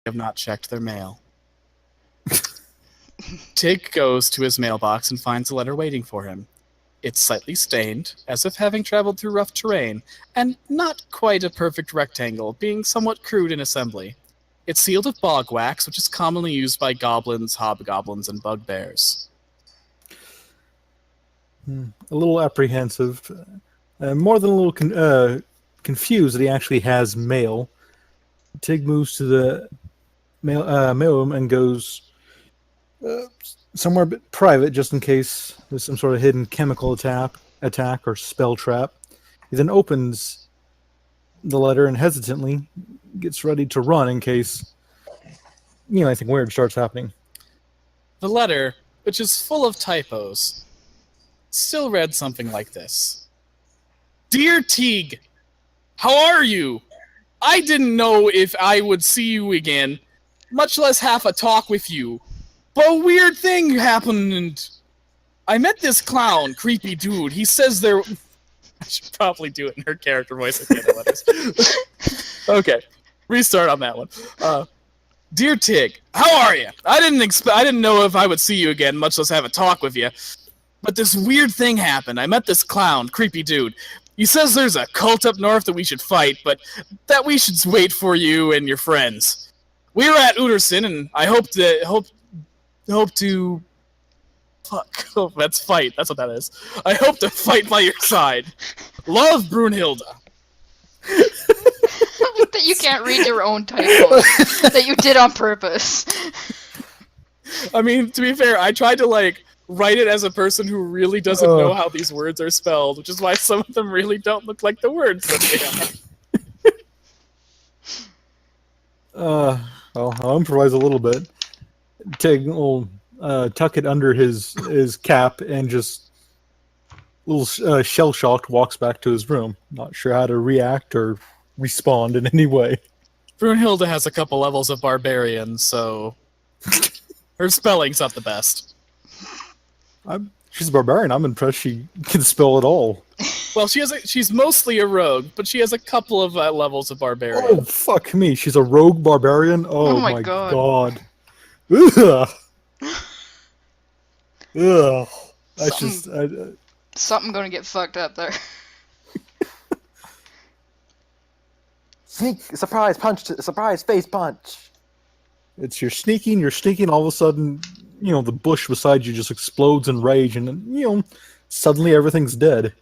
have not checked their mail. Tig goes to his mailbox and finds a letter waiting for him. It's slightly stained, as if having traveled through rough terrain, and not quite a perfect rectangle, being somewhat crude in assembly. It's sealed with bog wax, which is commonly used by goblins, hobgoblins, and bugbears. A little apprehensive. More than a little confused that he actually has mail. Tig moves to the mailroom and goes somewhere a bit private, just in case there's some sort of hidden chemical attack or spell trap. He then opens the letter and hesitantly gets ready to run in case anything weird starts happening. The letter, which is full of typos, still read something like this. Dear Tig, how are you? I didn't know if I would see you again, much less have a talk with you. But a weird thing happened, and I met this clown, creepy dude. He says there... I should probably do it in her character voice at the end of letters. Okay, restart on that one. Dear Tig, how are you? I didn't know if I would see you again, much less have a talk with you. But this weird thing happened. I met this clown, creepy dude. He says there's a cult up north that we should fight, but that we should wait for you and your friends. We were at Uderson, and I hope to... Fuck. Oh, that's fight. That's what that is. I hope to fight by your side. Love, Brunhilde. That you can't read your own typos. That you did on purpose. I mean, to be fair, I tried to, write it as a person who really doesn't know how these words are spelled, which is why some of them really don't look like the words that they are. Well, I'll improvise a little bit. Tig will tuck it under his cap and just little shell-shocked walks back to his room. Not sure how to react or respond in any way. Brunhilde has a couple levels of barbarian, so her spelling's not the best. She's a barbarian. I'm impressed she can spell it all. Well, she's mostly a rogue, but she has a couple of levels of barbarian. Oh, fuck me. She's a rogue barbarian? Oh my god. Ugh. Ugh. Something gonna get fucked up there. Sneak! Surprise punch! Surprise face punch! You're sneaking, all of a sudden, the bush beside you just explodes in rage, and then, suddenly everything's dead.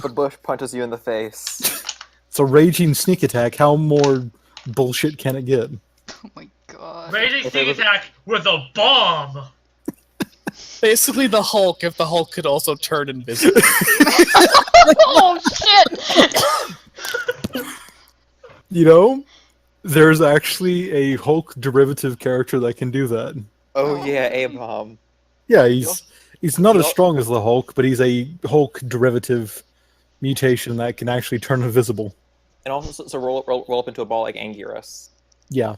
The bush punches you in the face. It's a raging sneak attack. How more bullshit can it get? Oh my god. Raging sneak attack with a bomb! Basically the Hulk, if the Hulk could also turn invisible. Oh shit! There's actually a Hulk derivative character that can do that. Oh yeah, A-bomb. Yeah, he's not as strong as the Hulk, but he's a Hulk derivative mutation that can actually turn invisible. And also so roll up into a ball like Anguirus. Yeah.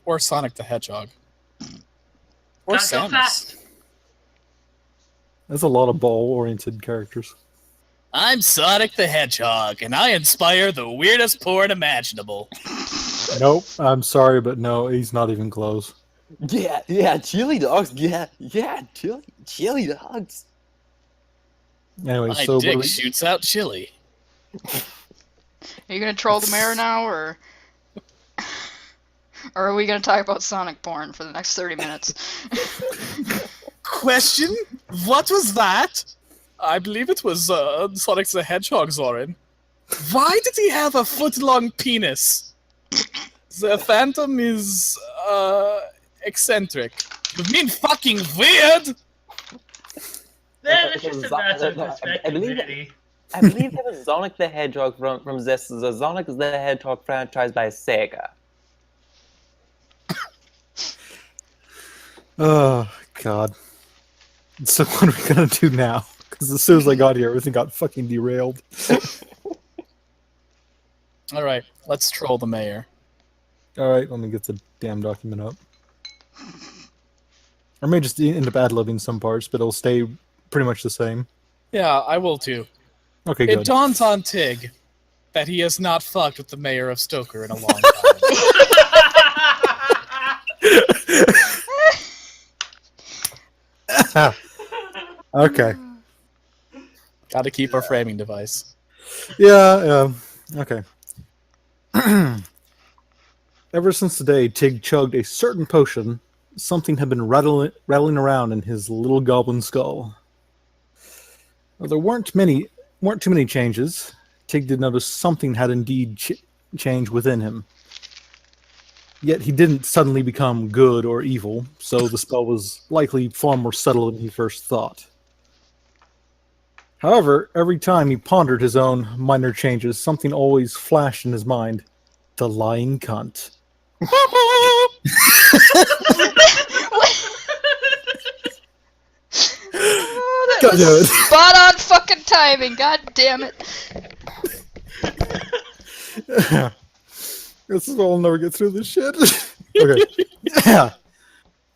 Or Sonic the Hedgehog. Or Gotta go Samus. fast. There's a lot of ball-oriented characters. I'm Sonic the Hedgehog, and I inspire the weirdest porn imaginable. Nope, I'm sorry, but no, he's not even close. Yeah, chili dogs. Yeah, chili dogs. Anyway, My so dick shoots out chili. Are you gonna troll the mayor now, or are we gonna talk about Sonic porn for the next 30 minutes? Question? What was that? I believe it was Sonic the Hedgehog, Zorin. Why did he have a foot-long penis? The Phantom is, eccentric. You mean fucking weird? That's just a matter of perspective, really. I believe that was Sonic the Hedgehog from the Sonic the Hedgehog franchise by Sega. Oh, God. So what are we gonna do now? Because as soon as I got here, everything got fucking derailed. Alright, let's troll the mayor. Alright, let me get the damn document up. I may just end up ad-libbing some parts, but it'll stay pretty much the same. Yeah, I will too. Okay, It good. dawns on Tig that he has not fucked with the mayor of Stoker in a long time. Okay. Gotta keep our framing device. Yeah, okay. Ever since the day Tig chugged a certain potion, something had been rattling around in his little goblin skull. Well, there weren't too many changes. Tig did notice something had indeed changed within him. Yet he didn't suddenly become good or evil, so the spell was likely far more subtle than he first thought. However, every time he pondered his own minor changes, something always flashed in his mind. The lying cunt. Oh, that God damn it. was spot on fucking timing. God damn it. This is why I'll never get through this shit. Okay. Yeah.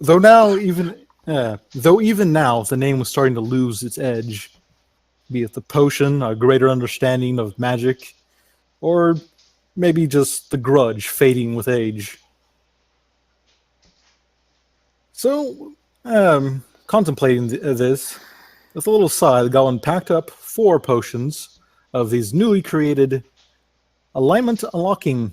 Though even now, the name was starting to lose its edge. Be it the potion, a greater understanding of magic, or maybe just the grudge fading with age. So, contemplating this, with a little sigh, the goblin packed up 4 potions of these newly created alignment unlocking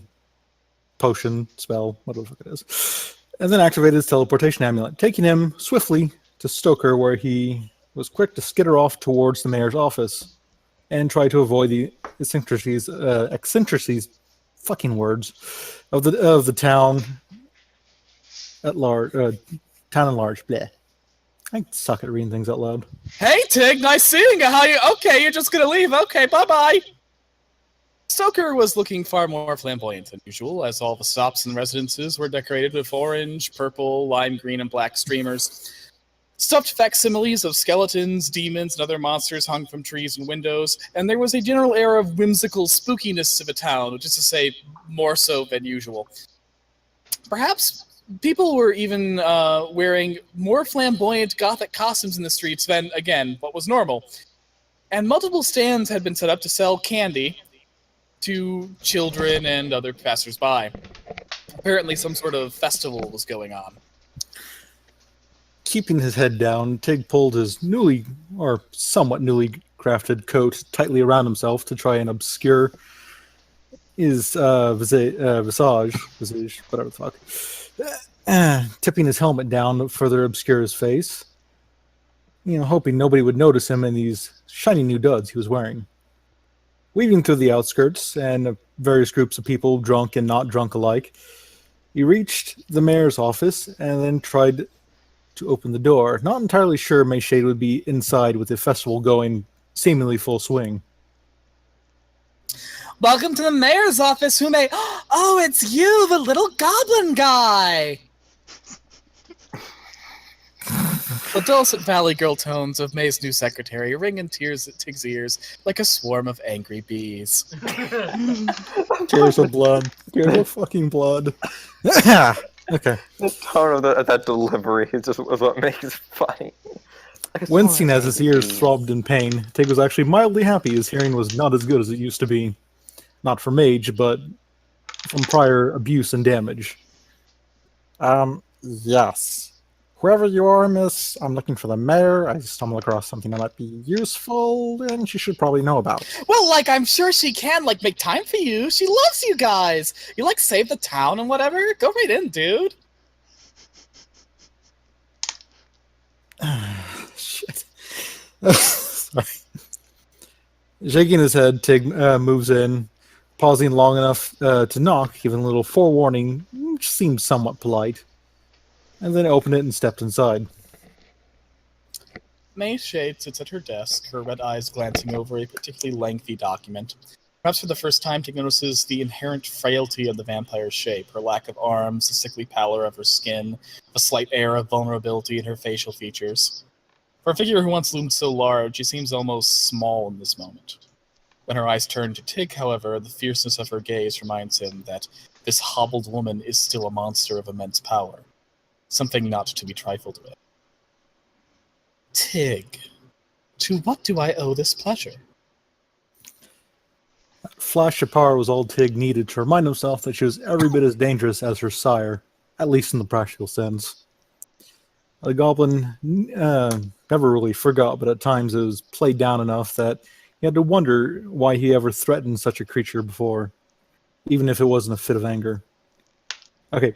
potion spell, whatever the fuck it is, and then activated his teleportation amulet, taking him swiftly to Stoker, where he was quick to skitter off towards the mayor's office and try to avoid the eccentricities, fucking words, of the town at large. Town at large. Bleh. I suck at reading things out loud. Hey, Tig, nice seeing you. How you? Okay, you're just gonna leave. Okay, bye-bye. Stoker was looking far more flamboyant than usual, as all the stops and residences were decorated with orange, purple, lime green, and black streamers. Stuffed facsimiles of skeletons, demons, and other monsters hung from trees and windows, and there was a general air of whimsical spookiness to the town, which is to say, more so than usual. Perhaps people were even wearing more flamboyant gothic costumes in the streets than, again, what was normal. And multiple stands had been set up to sell candy to children and other passersby. Apparently some sort of festival was going on. Keeping his head down, Tig pulled his somewhat newly crafted coat tightly around himself to try and obscure his visage, whatever the fuck. Tipping his helmet down to further obscure his face, hoping nobody would notice him in these shiny new duds he was wearing. Weaving through the outskirts and various groups of people, drunk and not drunk alike, he reached the mayor's office and then tried to open the door, not entirely sure Mayshade would be inside with the festival going seemingly full swing. Welcome to the mayor's office, who may... Oh, it's you, the little goblin guy! The dulcet Valley Girl tones of May's new secretary ring in tears at Tig's ears like a swarm of angry bees. Tears of blood. Tears of fucking blood. Okay. The tone of that delivery is just what makes it funny. Wincing as his ears throbbed in pain, Tig was actually mildly happy his hearing was not as good as it used to be. Not from age, but from prior abuse and damage. Yes. Whoever you are, miss, I'm looking for the mayor. I stumbled across something that might be useful, and she should probably know about. Well, I'm sure she can, make time for you. She loves you guys. You, save the town and whatever. Go right in, dude. Shit. Sorry. Shaking his head, Tig moves in, pausing long enough to knock, giving a little forewarning, which seemed somewhat polite, and then opened it and stepped inside. Mayshade sits at her desk, her red eyes glancing over a particularly lengthy document. Perhaps for the first time, Tig notices the inherent frailty of the vampire's shape, her lack of arms, the sickly pallor of her skin, a slight air of vulnerability in her facial features. For a figure who once loomed so large, she seems almost small in this moment. When her eyes turn to Tig, however, the fierceness of her gaze reminds him that this hobbled woman is still a monster of immense power. Something not to be trifled with. Tig, to what do I owe this pleasure? Flash of power was all Tig needed to remind himself that she was every bit as dangerous as her sire, at least in the practical sense. The goblin never really forgot, but at times it was played down enough that he had to wonder why he ever threatened such a creature before, even if it wasn't a fit of anger. Okay,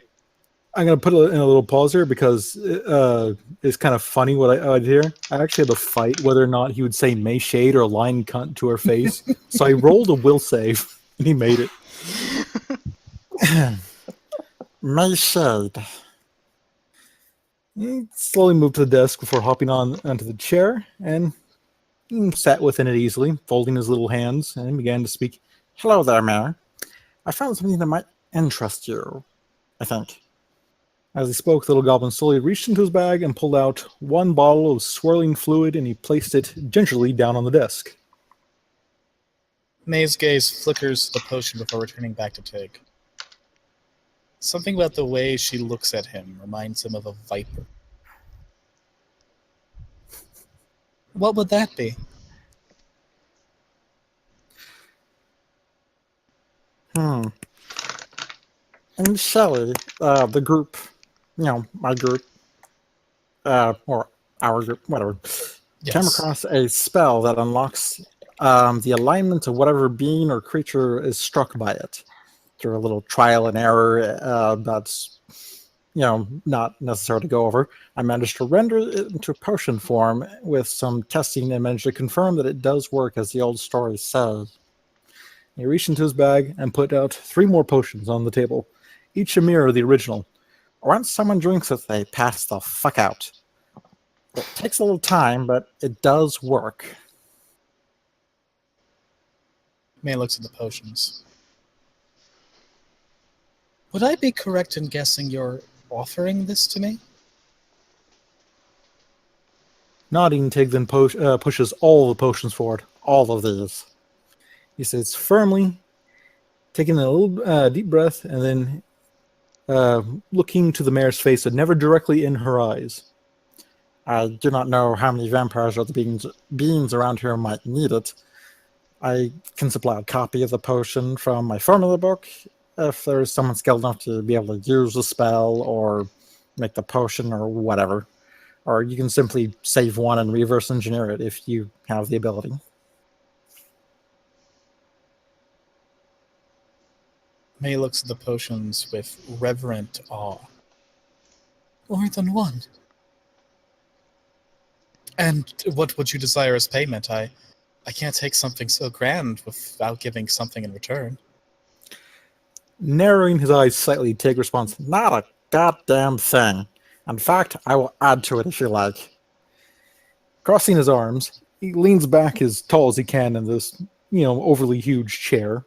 I'm going to put in a little pause here because it's kind of funny what I did here. I actually had to fight whether or not he would say May Shade or Lying Cunt to her face. So I rolled a will save, and he made it. May Shade. He slowly moved to the desk before hopping onto the chair and sat within it easily, folding his little hands, and began to speak. Hello there, Mayor. I found something that might interest you, I think. As he spoke, the little goblin slowly reached into his bag and pulled out one bottle of swirling fluid, and he placed it gingerly down on the desk. May's gaze flickers the potion before returning back to Tig. Something about the way she looks at him reminds him of a viper. What would that be? And Shelley, the group, my group, or our group, whatever, came across a spell that unlocks the alignment of whatever being or creature is struck by it. Through a little trial and error that's, not necessary to go over, I managed to render it into potion form with some testing and managed to confirm that it does work as the old story says. He reached into his bag and put out 3 more potions on the table, each a mirror of the original. Once someone drinks it, they pass the fuck out. It takes a little time, but it does work. May looks at the potions. Would I be correct in guessing you're offering this to me? Nodding, Tig then pushes all the potions forward, all of these. He sits firmly, taking a little deep breath, and then looking to the mayor's face, but never directly in her eyes. I do not know how many vampires or the beings around here might need it. I can supply a copy of the potion from my formula book if there is someone skilled enough to be able to use the spell or make the potion or whatever. Or you can simply save one and reverse engineer it if you have the ability. May looks at the potions with reverent awe. More than one. And what would you desire as payment? I can't take something so grand without giving something in return. Narrowing his eyes slightly, Tig responds, Not a goddamn thing. In fact, I will add to it if you like. Crossing his arms, he leans back as tall as he can in this, overly huge chair.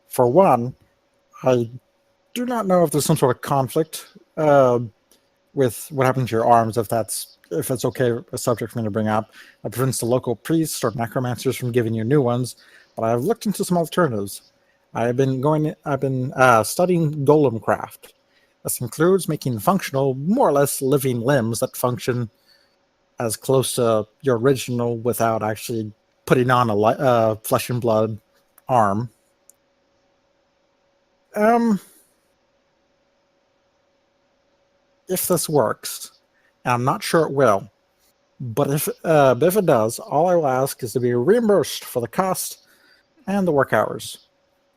For one, I do not know if there's some sort of conflict with what happened to your arms, if it's okay, a subject for me to bring up. That prevents the local priests or necromancers from giving you new ones, but I've looked into some alternatives. I've been studying golem craft. This includes making functional, more or less living limbs that function as close to your original without actually putting on a flesh and blood arm. If this works, and I'm not sure it will, but if it does, all I will ask is to be reimbursed for the cost and the work hours,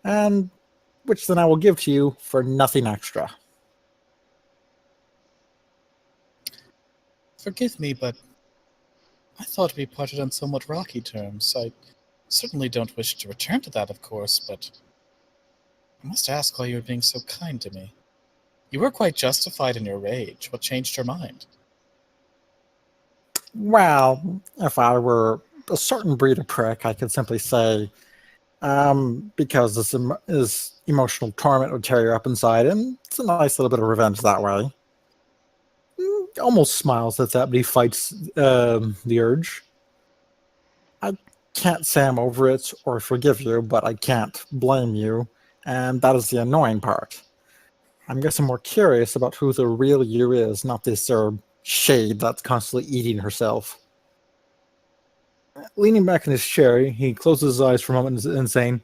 and which then I will give to you for nothing extra. Forgive me, but I thought we parted on somewhat rocky terms. I certainly don't wish to return to that, of course, but I must ask why you were being so kind to me. You were quite justified in your rage. What changed your mind? Well, if I were a certain breed of prick, I could simply say, because this emotional torment would tear you up inside, and it's a nice little bit of revenge that way. Almost smiles at that, but he fights the urge. I can't say I'm over it or forgive you, but I can't blame you, and that is the annoying part. I'm guessing more curious about who the real you is, not this shade that's constantly eating herself. Leaning back in his chair, he closes his eyes for a moment and saying,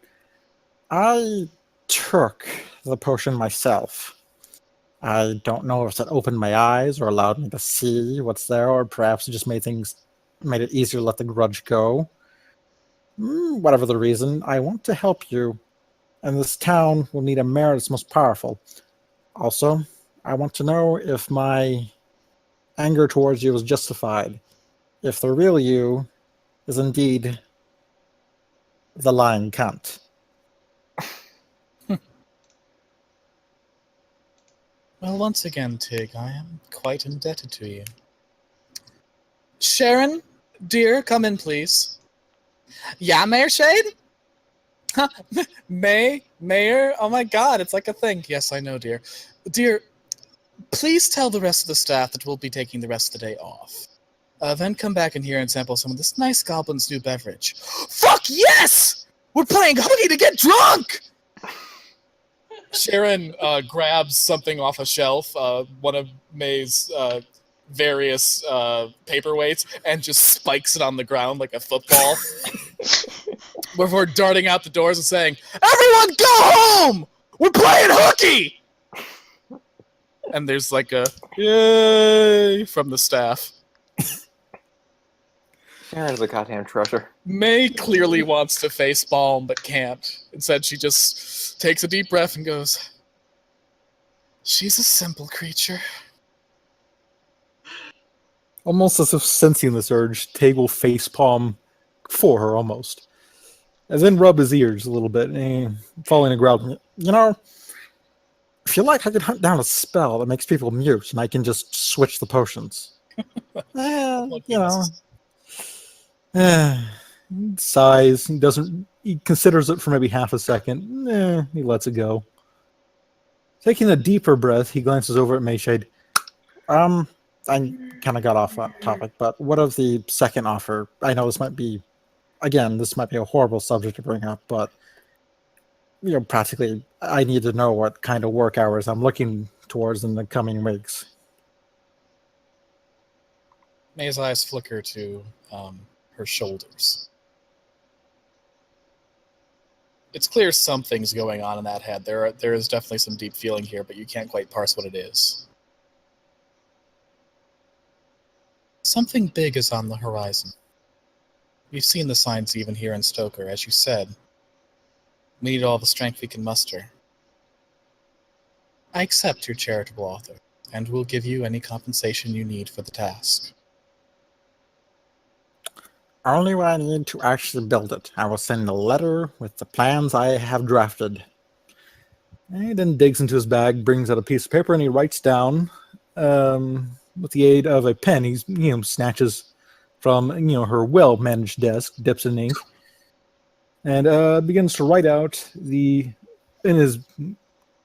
I took the potion myself. I don't know if it opened my eyes or allowed me to see what's there, or perhaps it just made it easier to let the grudge go. Whatever the reason, I want to help you, and this town will need a mayor that's most powerful. Also, I want to know if my anger towards you is justified. If the real you is indeed the lying cunt. Well, once again, Tig, I am quite indebted to you. Sharon, dear, come in, please. Yeah, Mayor Shade? Huh? Mayor? Oh my god, it's like a thing. Yes, I know, dear. Dear, please tell the rest of the staff that we'll be taking the rest of the day off. Then come back in here and sample some of this nice goblin's new beverage. Fuck yes! We're playing hooky to get drunk! Sharon grabs something off a shelf, one of May's various paperweights, and just spikes it on the ground like a football. Before darting out the doors and saying, "Everyone go home! We're playing hooky!" And there's like a yay from the staff. Sharon's a goddamn treasure. May clearly wants to face Balm, but can't. Instead, she just takes a deep breath and goes, "She's a simple creature." Almost as if sensing this urge, Tig will facepalm for her almost. And then rub his ears a little bit, and falling a growl. You know, if you like, I could hunt down a spell that makes people mute, and I can just switch the potions. You know. Sighs. He considers it for maybe half a second. He lets it go. Taking a deeper breath, he glances over at Mayshade. I kind of got off that topic, but what of the second offer? I know this might be a horrible subject to bring up, but practically, I need to know what kind of work hours I'm looking towards in the coming weeks. May's eyes flicker to her shoulders. It's clear something's going on in that head. There is definitely some deep feeling here, but you can't quite parse what it is. Something big is on the horizon. We've seen the signs even here in Stoker, as you said. We need all the strength we can muster. I accept your charitable offer, and will give you any compensation you need for the task. Only when I need to actually build it. I will send a letter with the plans I have drafted. And he then digs into his bag, brings out a piece of paper, and he writes down, with the aid of a pen, he snatches from her well-managed desk, dips in ink, and begins to write out in his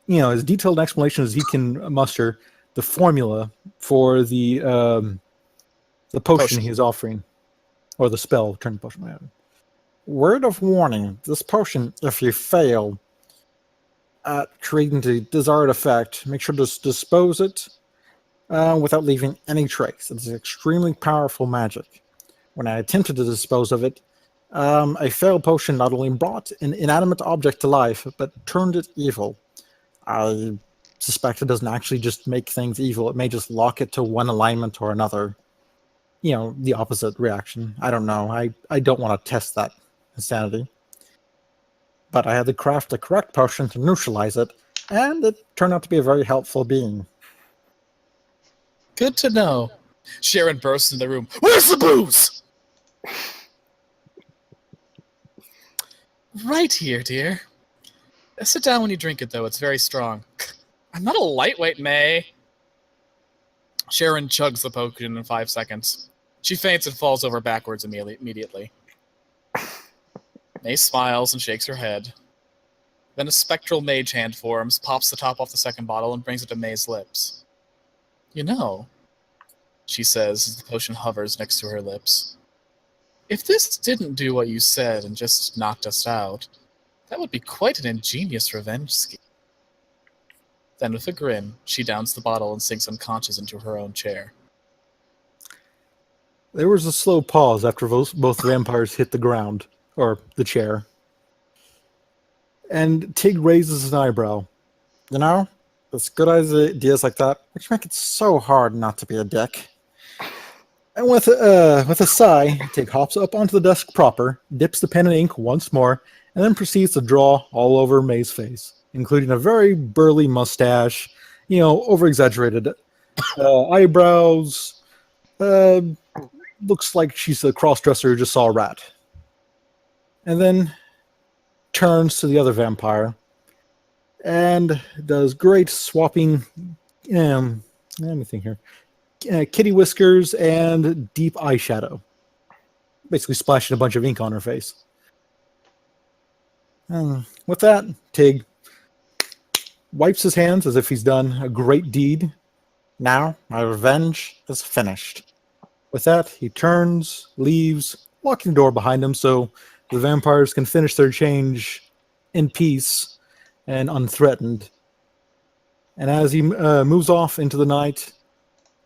detailed explanation as he can muster the formula for the potion he is offering. Or the spell, turn the potion around. Word of warning, this potion, if you fail at creating the desired effect, make sure to dispose it without leaving any trace. It's extremely powerful magic. When I attempted to dispose of it, a failed potion not only brought an inanimate object to life, but turned it evil. I suspect it doesn't actually just make things evil, it may just lock it to one alignment or another. The opposite reaction. I don't know. I don't want to test that insanity. But I had to craft the correct potion to neutralize it, and it turned out to be a very helpful being. Good to know. Sharon bursts into the room. Where's the booze? Right here, dear. Sit down when you drink it, though. It's very strong. I'm not a lightweight, May. Sharon chugs the potion in 5 seconds. She faints and falls over backwards immediately. May smiles and shakes her head. Then a spectral mage hand forms, pops the top off the second bottle, and brings it to May's lips. You know, she says as the potion hovers next to her lips, if this didn't do what you said and just knocked us out, that would be quite an ingenious revenge scheme. Then with a grin, she downs the bottle and sinks unconscious into her own chair. There was a slow pause after both vampires hit the ground, or the chair. And Tig raises an eyebrow. You know, it's good ideas like that, which make it so hard not to be a dick. And with a sigh, Tig hops up onto the desk proper, dips the pen in ink once more, and then proceeds to draw all over May's face, including a very burly mustache, over-exaggerated eyebrows. Looks like she's a cross-dresser who just saw a rat. And then turns to the other vampire and does great swapping. Let me think here. Kitty whiskers and deep eyeshadow. Basically splashing a bunch of ink on her face. With that, Tig wipes his hands as if he's done a great deed. Now, my revenge is finished. With that, he turns, leaves, locking the door behind him so the vampires can finish their change in peace and unthreatened. And as he moves off into the night,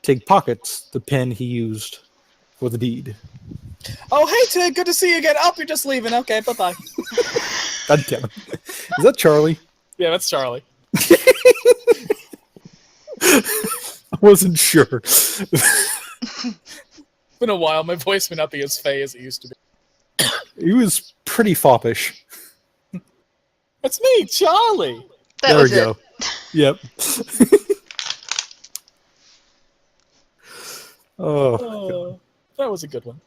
Tig pockets the pen he used for the deed. Oh, hey, Tig, good to see you again. Oh, you're just leaving. Okay, bye-bye. God damn it. Is that Charlie? Yeah, that's Charlie. I wasn't sure. It's been a while. My voice may not be as fey as it used to be. He was pretty foppish. That's me, Charlie. That There was we go. Yep. Oh, Oh, that was a good one.